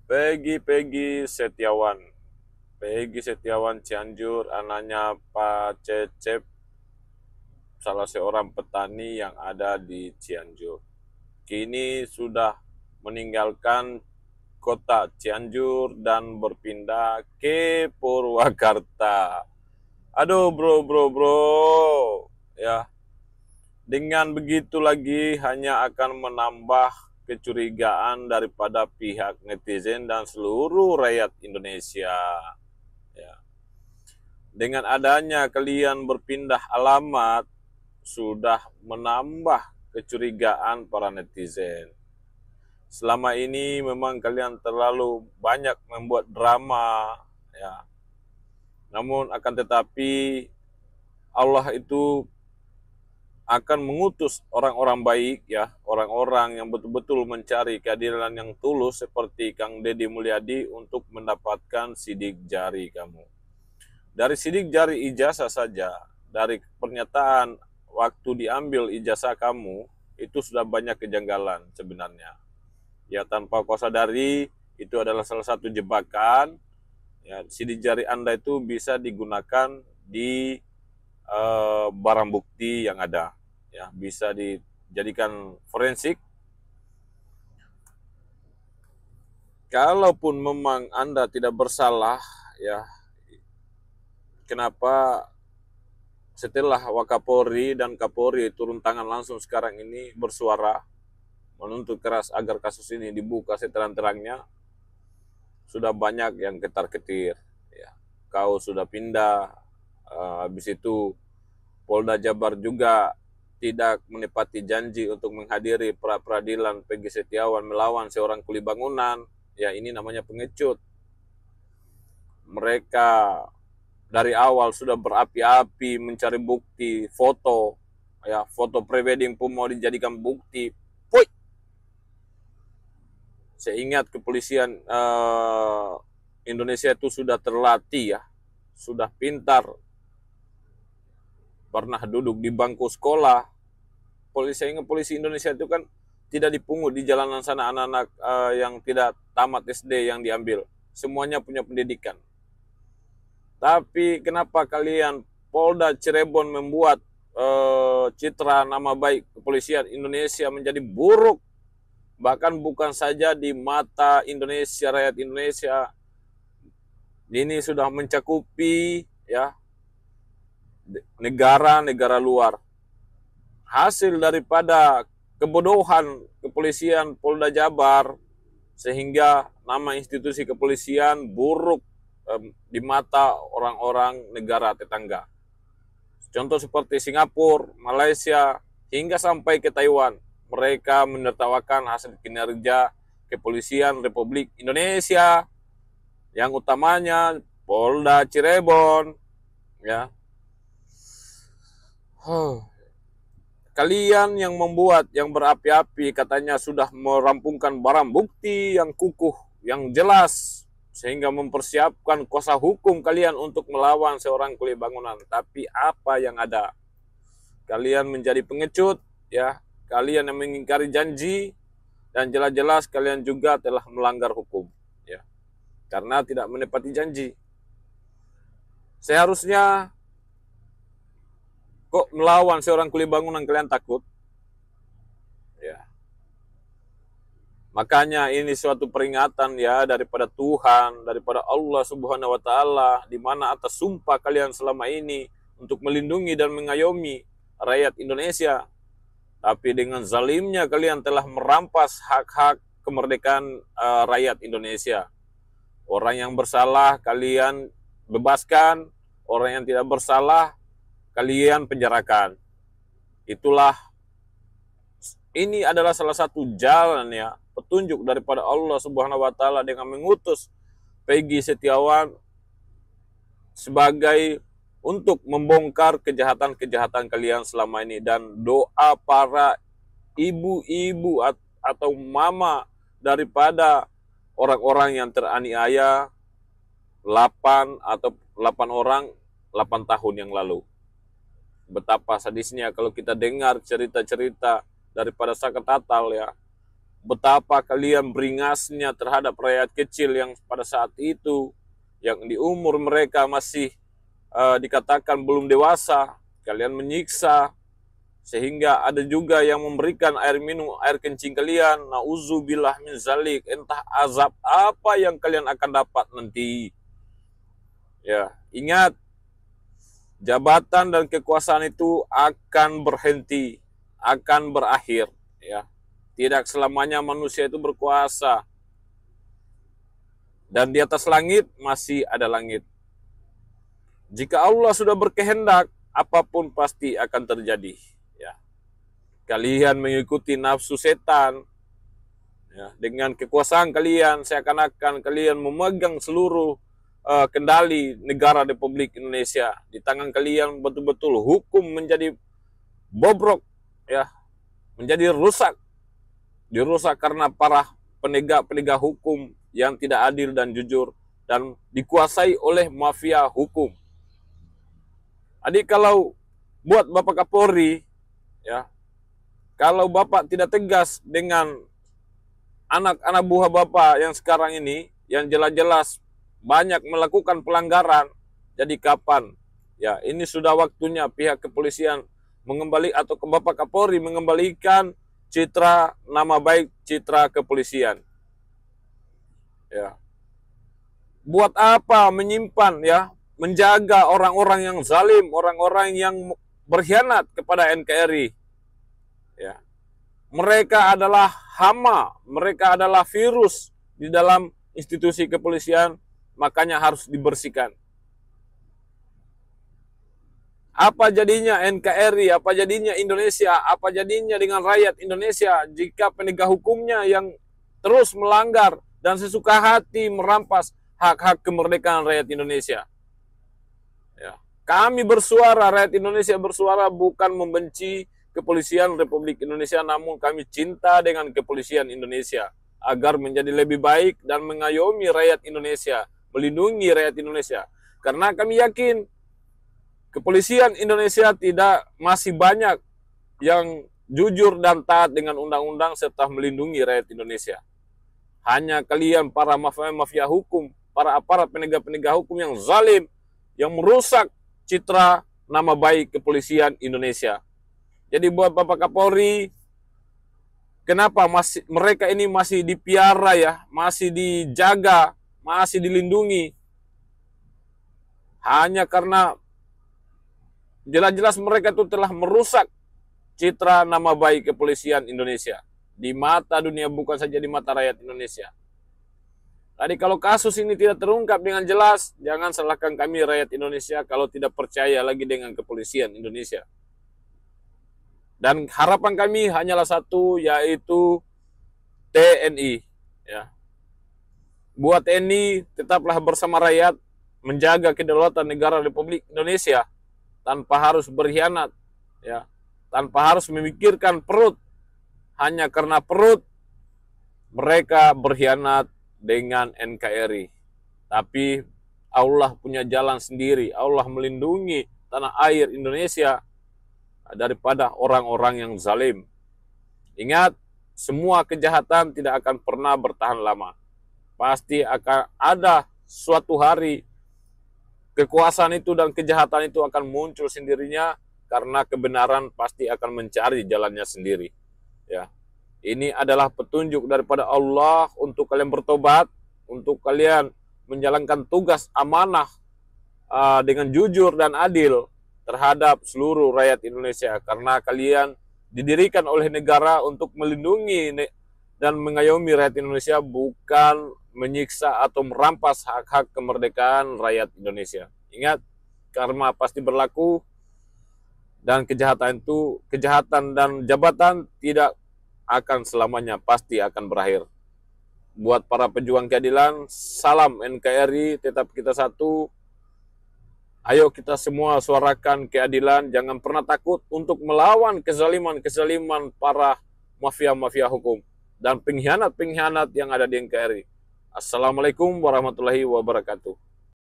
Peggy Setiawan. Peggy Setiawan Cianjur, anaknya Pak Cecep, salah seorang petani yang ada di Cianjur. Kini sudah meninggalkan kota Cianjur dan berpindah ke Purwakarta. Aduh bro, ya, dengan begitu lagi hanya akan menambah kecurigaan daripada pihak netizen dan seluruh rakyat Indonesia. Ya. Dengan adanya kalian berpindah alamat, sudah menambah kecurigaan para netizen. Selama ini memang kalian terlalu banyak membuat drama, ya. Namun akan tetapi Allah itu akan mengutus orang-orang baik, ya, orang-orang yang betul-betul mencari keadilan yang tulus seperti Kang Deddy Mulyadi untuk mendapatkan sidik jari kamu. Dari sidik jari ijazah saja, dari pernyataan waktu diambil ijazah kamu, itu sudah banyak kejanggalan sebenarnya. Ya, tanpa kau sadari, itu adalah salah satu jebakan. Ya, sidik jari Anda itu bisa digunakan di barang bukti yang ada, ya, bisa dijadikan forensik. Kalaupun memang Anda tidak bersalah, ya, kenapa setelah Wakapolri dan Kapolri turun tangan langsung sekarang ini bersuara menuntut keras agar kasus ini dibuka seterang-terangnya, sudah banyak yang ketar-ketir, ya. Kau sudah pindah, habis itu Polda Jabar juga tidak menepati janji untuk menghadiri pra-peradilan Peggy Setiawan melawan seorang kuli bangunan. Ya, ini namanya pengecut. Mereka dari awal sudah berapi-api mencari bukti foto, ya, foto prewedding pun mau dijadikan bukti. Puy! Saya ingat kepolisian Indonesia itu sudah terlatih, ya, sudah pintar, pernah duduk di bangku sekolah. Polisi Indonesia itu kan tidak dipungut di jalanan sana anak-anak yang tidak tamat SD yang diambil. Semuanya punya pendidikan. Tapi kenapa kalian Polda Cirebon membuat citra nama baik kepolisian Indonesia menjadi buruk? Bahkan bukan saja di mata Indonesia, rakyat Indonesia, ini sudah mencakupi, ya, negara-negara luar. Hasil daripada kebodohan kepolisian Polda Jabar sehingga nama institusi kepolisian buruk di mata orang-orang negara tetangga. Contoh seperti Singapura, Malaysia, hingga sampai ke Taiwan. Mereka menertawakan hasil kinerja kepolisian Republik Indonesia, yang utamanya Polda Cirebon, ya. Kalian yang membuat, yang berapi-api, katanya sudah merampungkan barang bukti yang kukuh, yang jelas, sehingga mempersiapkan kuasa hukum kalian untuk melawan seorang kuli bangunan. Tapi apa yang ada? Kalian menjadi pengecut, ya. Kalian yang mengingkari janji, dan jelas-jelas kalian juga telah melanggar hukum, ya, karena tidak menepati janji. Seharusnya kok melawan seorang kuli bangunan kalian takut? Ya. Makanya ini suatu peringatan, ya, daripada Tuhan, daripada Allah Subhanahu wa taala, di mana atas sumpah kalian selama ini untuk melindungi dan mengayomi rakyat Indonesia. Tapi dengan zalimnya kalian telah merampas hak-hak kemerdekaan rakyat Indonesia. Orang yang bersalah kalian bebaskan, orang yang tidak bersalah kalian penjarakan. Itulah, ini adalah salah satu jalan, ya, petunjuk daripada Allah Subhanahu wa taala dengan mengutus Peggy Setiawan sebagai untuk membongkar kejahatan-kejahatan kalian selama ini. Dan doa para ibu-ibu atau mama daripada orang-orang yang teraniaya 8 orang 8 tahun yang lalu. Betapa sadisnya kalau kita dengar cerita-cerita daripada Saka Tatal, ya. betapa kalian beringasnya terhadap rakyat kecil yang pada saat itu, yang di umur mereka masih dikatakan belum dewasa, kalian menyiksa, sehingga ada juga yang memberikan air minum, air kencing kalian. Nauzubillah min zalik. Entah azab apa yang kalian akan dapat nanti. Ya, ingat, jabatan dan kekuasaan itu akan berhenti, akan berakhir. Ya, tidak selamanya manusia itu berkuasa. Dan di atas langit masih ada langit. Jika Allah sudah berkehendak, apapun pasti akan terjadi. Ya. Kalian mengikuti nafsu setan, ya, dengan kekuasaan kalian, seakan-akan kalian memegang seluruh kendali negara Republik Indonesia. Di tangan kalian betul-betul hukum menjadi bobrok, ya, menjadi rusak. Dirusak karena para penegak-penegak hukum yang tidak adil dan jujur dan dikuasai oleh mafia hukum. Adik, kalau buat Bapak Kapolri, ya, kalau Bapak tidak tegas dengan anak-anak buah Bapak yang sekarang ini, yang jelas-jelas banyak melakukan pelanggaran, jadi kapan? Ya, ini sudah waktunya pihak kepolisian mengembali atau ke Bapak Kapolri mengembalikan citra, nama baik citra kepolisian. Ya. Buat apa menyimpan, ya, menjaga orang-orang yang zalim, orang-orang yang berkhianat kepada NKRI. Ya. Mereka adalah hama, mereka adalah virus di dalam institusi kepolisian, makanya harus dibersihkan. Apa jadinya NKRI, apa jadinya Indonesia, apa jadinya dengan rakyat Indonesia jika penegak hukumnya yang terus melanggar dan sesuka hati merampas hak-hak kemerdekaan rakyat Indonesia. Ya. Kami bersuara, rakyat Indonesia bersuara bukan membenci kepolisian Republik Indonesia, namun kami cinta dengan kepolisian Indonesia agar menjadi lebih baik dan mengayomi rakyat Indonesia, melindungi rakyat Indonesia. Karena kami yakin kepolisian Indonesia masih banyak yang jujur dan taat dengan undang-undang serta melindungi rakyat Indonesia. Hanya kalian para mafia hukum, para aparat penegak-penegak hukum yang zalim, yang merusak citra nama baik kepolisian Indonesia. Jadi buat Bapak Kapolri, kenapa mereka ini masih dipiara, ya, masih dijaga, masih dilindungi? Hanya karena jelas-jelas mereka itu telah merusak citra nama baik kepolisian Indonesia di mata dunia, bukan saja di mata rakyat Indonesia. Tadi kalau kasus ini tidak terungkap dengan jelas, jangan salahkan kami rakyat Indonesia kalau tidak percaya lagi dengan kepolisian Indonesia. Dan harapan kami hanyalah satu, yaitu TNI. Ya. Buat TNI, tetaplah bersama rakyat, menjaga kedaulatan negara Republik Indonesia tanpa harus berkhianat, ya, tanpa harus memikirkan perut. Hanya karena perut mereka berkhianat dengan NKRI. Tapi Allah punya jalan sendiri. Allah melindungi tanah air Indonesia daripada orang-orang yang zalim. Ingat, semua kejahatan tidak akan pernah bertahan lama. Pasti akan ada suatu hari kekuasaan itu dan kejahatan itu akan muncul sendirinya, karena kebenaran pasti akan mencari jalannya sendiri. Ya. Ini adalah petunjuk daripada Allah untuk kalian bertobat, untuk kalian menjalankan tugas amanah dengan jujur dan adil terhadap seluruh rakyat Indonesia. Karena kalian didirikan oleh negara untuk melindungi dan mengayomi rakyat Indonesia, bukan menyiksa atau merampas hak-hak kemerdekaan rakyat Indonesia. Ingat, karma pasti berlaku, dan kejahatan dan jabatan tidak akan selamanya, pasti akan berakhir. Buat para pejuang keadilan, salam NKRI, tetap kita satu. Ayo kita semua suarakan keadilan, jangan pernah takut untuk melawan kezaliman-kezaliman para mafia-mafia hukum dan pengkhianat-pengkhianat yang ada di NKRI. Assalamualaikum warahmatullahi wabarakatuh.